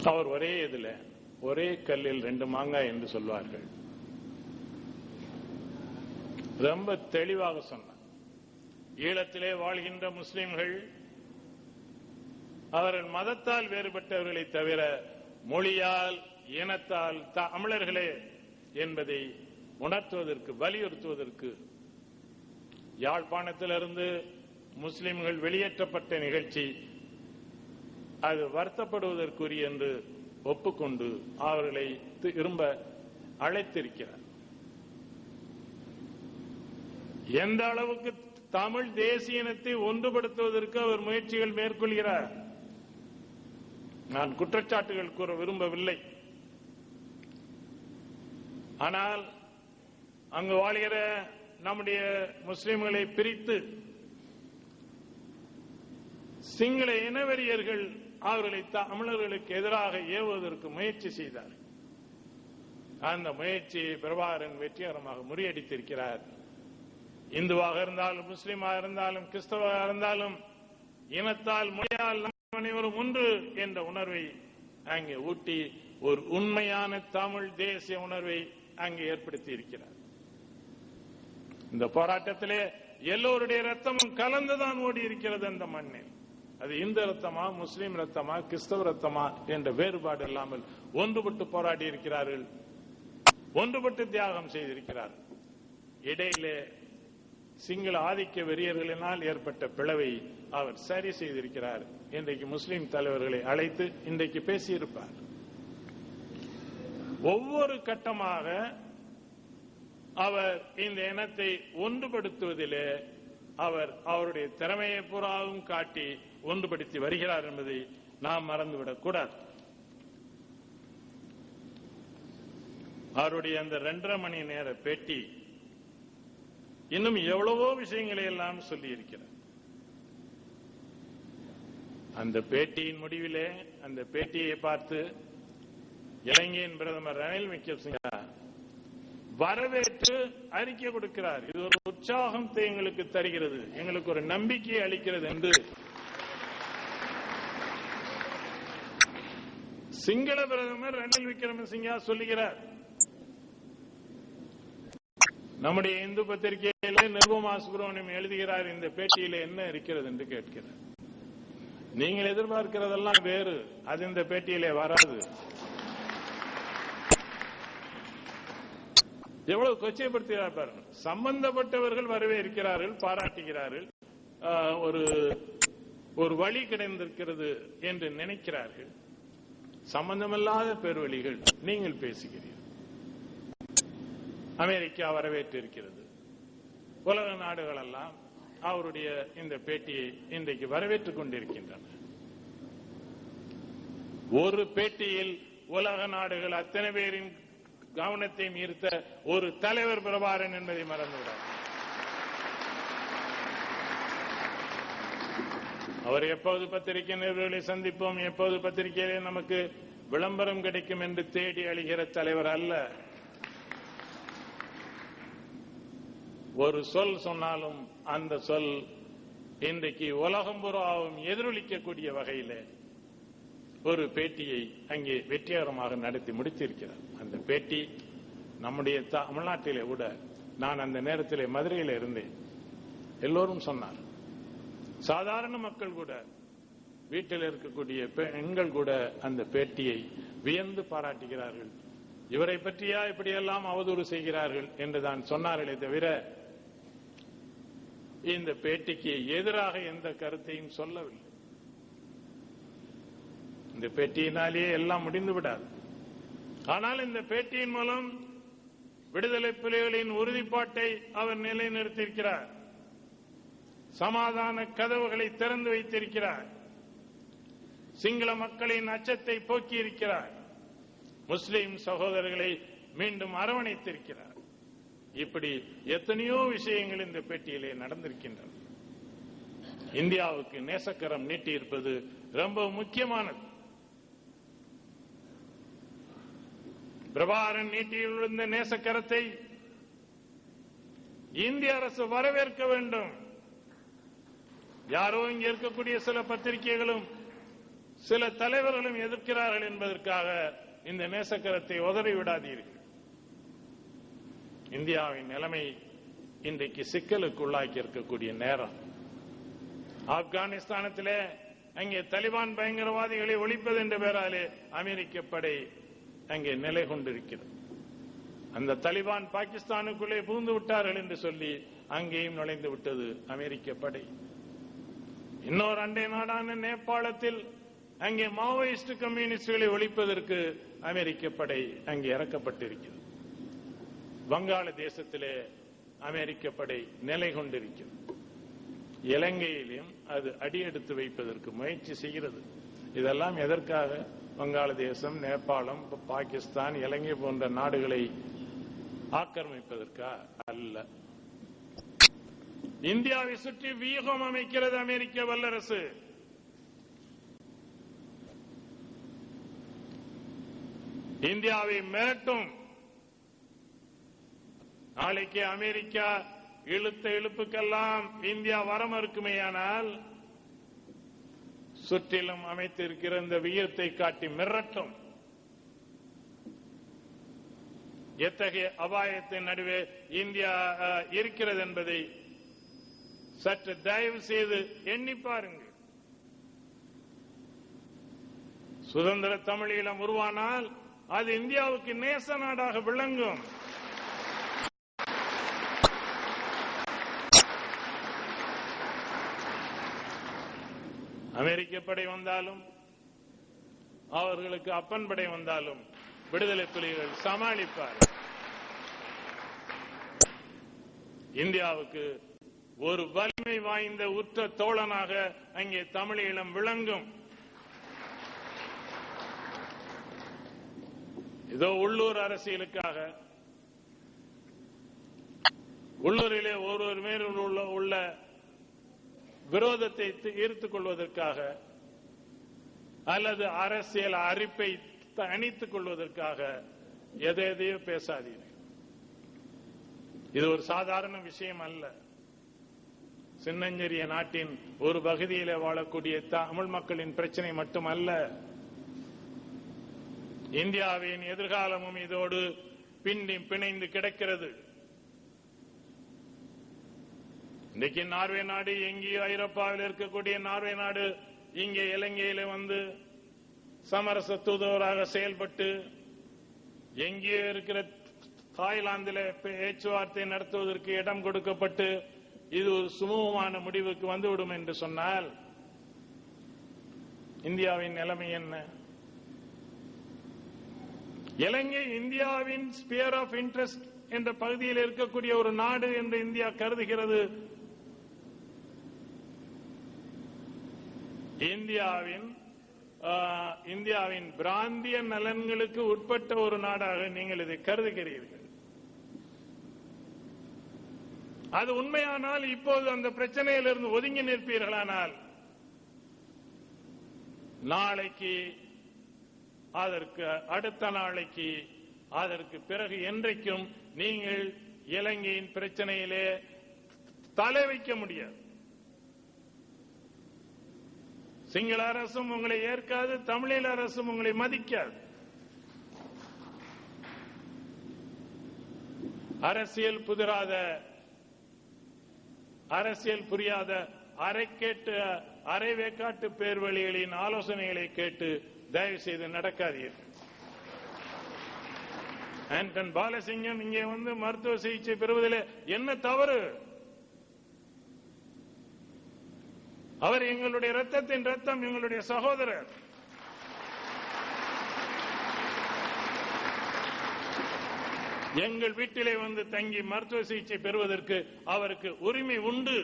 அவர் ஒரே கல்லில் 2 மாங்காய் என்று சொல்வார்கள். ரொம்ப தெளிவாக சொன்னார். ஈழத்திலே வாழ்கின்ற முஸ்லிம்கள் அவர்கள் மதத்தால் வேறுபட்டவர்களை தவிர மொழியால் இனத்தால் தமிழர்களே என்பதை உணர்த்துவதற்கு வலியுறுத்துவதற்கு யாழ்ப்பாணத்திலிருந்து முஸ்லிம்கள் வெளியேற்றப்பட்ட நிகழ்ச்சி அது வருத்தப்படுவதற்குரிய என்று ஒப்புக்கொண்டு அவர்களை திரும்ப அழைத்திருக்கிறார். எந்த அளவுக்கு தமிழ் தேசிய இனத்தை ஒன்றுபடுத்துவதற்கு அவர் முயற்சிகள் மேற்கொள்கிறார். நான் குற்றச்சாட்டுகள் கூற விரும்பவில்லை. ஆனால் அங்கு வாழ்கிற நம்முடைய முஸ்லிம்களை பிரித்து சிங்கள இனவெறியர்கள் அவர்களை தமிழர்களுக்கு எதிராக ஏவுவதற்கு முயற்சி செய்தார். அந்த முயற்சியை பிரபாகரன் வெற்றிகரமாக முறியடித்திருக்கிறார். இந்துவாக இருந்தாலும் முஸ்லிமாக இருந்தாலும் கிறிஸ்தவாக இருந்தாலும் இனத்தால் மொழியால் அனைவரும் ஒன்று என்ற உணர்வை அங்கே ஊட்டி ஒரு உண்மையான தமிழ் தேசிய உணர்வை அங்கே ஏற்படுத்தி இருக்கிறார். இந்த போராட்டத்திலே எல்லோருடைய ரத்தமும் கலந்துதான் ஓடி இருக்கிறது அந்த மண்ணில். அது இந்து ரத்தமா, முஸ்லிம் ரத்தமா, கிறிஸ்தவ ரத்தமா என்ற வேறுபாடு இல்லாமல் ஒன்றுபட்டு போராடி இருக்கிறார்கள், ஒன்றுபட்டு தியாகம் செய்திருக்கிறார்கள். இடையிலே சிங்கள ஆதிக்க வெறியர்களினால் ஏற்பட்ட பிளவை அவர் சரி செய்திருக்கிறார். இன்றைக்கு முஸ்லிம் தலைவர்களை அழைத்து இன்றைக்கு பேசியிருப்பார். ஒவ்வொரு கட்டமாக அவர் இந்த இனத்தை ஒன்றுபடுத்துவதிலே அவர் அவருடைய திறமையை பூராவும் காட்டி ஒன்றுபடுத்தி வருகிறார் என்பதை நாம் மறந்துவிடக் கூடாது. அவருடைய அந்த 2.5 மணி நேர பேட்டி இன்னும் எவ்வளவோ விஷயங்களை எல்லாம் சொல்லி இருக்கிறார். அந்த பேட்டியின் முடிவிலே அந்த பேட்டியை பார்த்து இலங்கையின் பிரதமர் ரணில் விக்ரமசிங்கே வரவேற்று அறிக்கை கொடுக்கிறார். இது ஒரு உற்சாகத்தை எங்களுக்கு தருகிறது, எங்களுக்கு ஒரு நம்பிக்கையை அளிக்கிறது என்று சிங்கள பிரதமர் ரணில் விக்ரமசிங்கே சொல்லுகிறார். நம்முடைய இந்து பத்திரிகையிலே நிருபமா சுப்பிரமணியம் எழுதுகிறார், இந்த பேட்டியில என்ன இருக்கிறது என்று கேட்கிறார். நீங்கள் எதிர்பார்க்கிறதெல்லாம் வேறு, அது இந்த பேட்டியிலே வராது. எவ்வளவு கொச்சைப்படுத்துகிறார் பாருங்கள். சம்பந்தப்பட்டவர்கள் வரவேற்கிறார்கள், பாராட்டுகிறார்கள், ஒரு வழி கிடைந்திருக்கிறது என்று நினைக்கிறார்கள். சம்பந்தமில்லாத பேர்வழிகள் நீங்கள் பேசுகிறீர்கள். அமெரிக்கா வரவேற்றிருக்கிறது, உலக நாடுகள் எல்லாம் அவருடைய இந்த பேட்டியை இன்றைக்கு வரவேற்றுக் கொண்டிருக்கின்றன. ஒரு பேட்டியில் உலக நாடுகள் அத்தனை பேரின் கவனத்தை ஈர்த்த ஒரு தலைவர் பிரபாகரன் என்பதை மறந்துவிடார். அவர் எப்போது பத்திரிகை நிருபர்களை சந்திப்போம், எப்போது பத்திரிகையிலே நமக்கு விளம்பரம் கிடைக்கும் என்று தேடி அழிகிற தலைவர் அல்ல. ஒரு சொல் சொன்னாலும் அந்த சொல் இன்றைக்கு உலகம் புறாவும் எதிரொலிக்கக்கூடிய வகையில் ஒரு பேட்டியை அங்கே வெற்றிகரமாக நடத்தி முடித்திருக்கிறார். அந்த பேட்டி நம்முடைய தமிழ்நாட்டிலே கூட, நான் அந்த நேரத்திலே மதுரையில் இருந்தேன், எல்லோரும் சொன்னார். சாதாரண மக்கள் கூட, வீட்டில் இருக்கக்கூடிய பெண்கள் கூட அந்த பேட்டியை வியந்து பாராட்டுகிறார்கள். இவரை பற்றியா இப்படியெல்லாம் அவதூறு செய்கிறார்கள் என்றுதான் சொன்னார்களே தவிர இந்த பேட்டிக்கு எதிராக எந்த கருத்தையும் சொல்லவில்லை. இந்த பேட்டியினாலேயே எல்லாம் முடிந்து விடாது. ஆனால் இந்த பேட்டியின் மூலம் விடுதலை புலிகளின் உறுதிப்பாட்டை அவர் நிலைநிறுத்தியிருக்கிறார். சமாதான கதவுகளை திறந்து வைத்திருக்கிறார். சிங்கள மக்களின் அச்சத்தை போக்கியிருக்கிறார். முஸ்லிம் சகோதரர்களை மீண்டும் அரவணைத்திருக்கிறார். இப்படி எத்தனையோ விஷயங்கள் இந்த பேட்டியிலே நடந்திருக்கின்றன. இந்தியாவுக்கு நேசக்கரம் நீட்டியிருப்பது ரொம்ப முக்கியமானது. பிரபாகரன் நீட்டியிருந்த நேசக்கரத்தை இந்திய அரசு வரவேற்க வேண்டும். யாரோ இங்கே இருக்கக்கூடிய சில பத்திரிகைகளும் சில தலைவர்களும் எதிர்க்கிறார்கள் என்பதற்காக இந்த நேசக்கரத்தை உதறிவிடாதீர்கள். இந்தியாவின் நிலைமை இன்றைக்கு சிக்கலுக்கு உள்ளாக்கி இருக்கக்கூடிய நேரம். ஆப்கானிஸ்தானத்திலே அங்கே தலிபான் பயங்கரவாதிகளை ஒழிப்பது என்ற பெயராலே அமெரிக்க படை அங்கே நிலை கொண்டிருக்கிறது. அந்த தலிபான் பாகிஸ்தானுக்குள்ளே புகுந்து விட்டார்கள் என்று சொல்லி அங்கேயும் நுழைந்து விட்டது அமெரிக்க படை. இன்னொரு அண்டை நாடான நேபாளத்தில் அங்கே மாவோயிஸ்ட் கம்யூனிஸ்டுகளை ஒழிப்பதற்கு அமெரிக்க படை அங்கே இறக்கப்பட்டிருக்கிறது. வங்காள தேசத்திலே அமெரிக்க படை நிலை கொண்டிருக்கிறது. இலங்கையிலும் அது அடியெடுத்து வைப்பதற்கு முயற்சி செய்கிறது. இதெல்லாம் எதற்காக? வங்காளதேசம், நேபாளம், பாகிஸ்தான், இலங்கை போன்ற நாடுகளை ஆக்கிரமிப்பதற்கா? அல்ல. இந்தியாவை சுற்றி வியூகம் அமைக்கிறது அமெரிக்க வல்லரசு. இந்தியாவை மிரட்டும். நாளைக்கு அமெரிக்கா இழுத்த இழுப்புக்கெல்லாம் இந்தியா வர மறுக்குமேயானால் சுற்றிலும் அமைத்திருக்கிற இந்த வியூகத்தை காட்டி மிரட்டும். எத்தகைய அபாயத்தின் நடுவே இந்தியா இருக்கிறது என்பதை சற்று தயவு செய்து எண்ணி பாருங்கள். சுதந்திர தமிழீழம் உருவானால் அது இந்தியாவுக்கு நேச நாடாக விளங்கும். அமெரிக்க படை வந்தாலும் அவர்களுக்கு அப்பன் படை வந்தாலும் விடுதலை புலிகள் சமாளிப்பார். இந்தியாவுக்கு ஒரு வலிமை வாய்ந்த உற்ற தோழனாக அங்கே தமிழீழம் விளங்கும். இதோ உள்ளூர் அரசியலுக்காக உள்ளூரிலே ஒருவர் மேல் உள்ள விரோதத்தை ஈர்த்துக் கொள்வதற்காக அல்லது அரசியல் அரிப்பை அணித்துக் கொள்வதற்காக எதையோ பேசாதீர்கள். இது ஒரு சாதாரண விஷயம் அல்ல. சின்னஞ்சிறிய நாட்டின் ஒரு பகுதியிலே வாழக்கூடிய தமிழ் மக்களின் பிரச்சனை மட்டுமல்ல. இந்தியாவின் எதிர்காலமும் இதோடு பிணைந்து கிடக்கிறது. இன்றைக்கு நார்வே நாடு எங்கேயோ ஐரோப்பாவில் இருக்கக்கூடிய நார்வே நாடு இங்கே இலங்கையில வந்து சமரச தூதுவராக செயல்பட்டு எங்கேயோ இருக்கிற தாய்லாந்தில் பேச்சுவார்த்தை நடத்துவதற்கு இடம் கொடுக்கப்பட்டு இது ஒரு சுமூகமான முடிவுக்கு வந்துவிடும் என்று சொன்னால் இந்தியாவின் நிலைமை என்ன? இலங்கை இந்தியாவின் ஸ்பியர் ஆஃப் இன்ட்ரெஸ்ட் என்ற பகுதியில் இருக்கக்கூடிய ஒரு நாடு என்று இந்தியா கருதுகிறது. இந்தியாவின் பிராந்திய நலன்களுக்கு உட்பட்ட ஒரு நாடாக நீங்கள் இதை கருதுகிறீர்கள். அது உண்மையானால் இப்போது அந்த பிரச்சனையிலிருந்து ஒதுங்கி நிற்பீர்களானால் நாளைக்கு அதற்கு அடுத்த நாளைக்கு அதற்கு பிறகு என்றைக்கும் நீங்கள் இலங்கையின் பிரச்சனையிலே தலை வைக்க முடியாது. சிங்கள அரசும் உங்களை ஏற்காது, தமிழீழ அரசும் உங்களை மதிக்காது. அரசியல் புரியாத அரைவேக்காட்டு பேர்வழிகளின் ஆலோசனைகளை கேட்டு தயவு செய்து நடக்காதீர்கள். ஆண்டன் பாலசிங்கம் இங்கே வந்து மருத்துவ சிகிச்சை பெறுவதில் என்ன தவறு? அவர் எங்களுடைய ரத்தத்தின் ரத்தம், எங்களுடைய சகோதரர். எங்கள் வீட்டிலே வந்து தங்கி மருத்துவ சிகிச்சை பெறுவதற்கு அவருக்கு உரிமை உண்டு.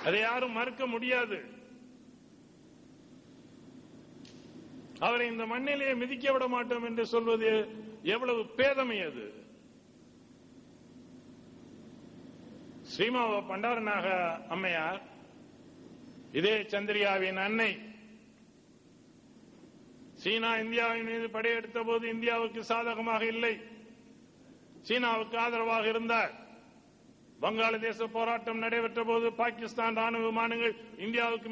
அதை யாரும் மறுக்க முடியாது. அவரை இந்த மண்ணிலேயே மிதிக்க விட மாட்டோம் என்று சொல்வது எவ்வளவு பேதமை அது. ஸ்ரீமாவ பண்டாரநாக அம்மையார், இதே சந்திரியாவின் அன்னை, சீனா இந்தியாவின் மீது படையெடுத்த போது இந்தியாவுக்கு சாதகமாக இல்லை, சீனாவுக்கு ஆதரவாக இருந்தார். வங்காளதேச போராட்டம் நடைபெற்ற போது பாகிஸ்தான் ராணுவ விமானங்கள் இந்தியாவுக்கு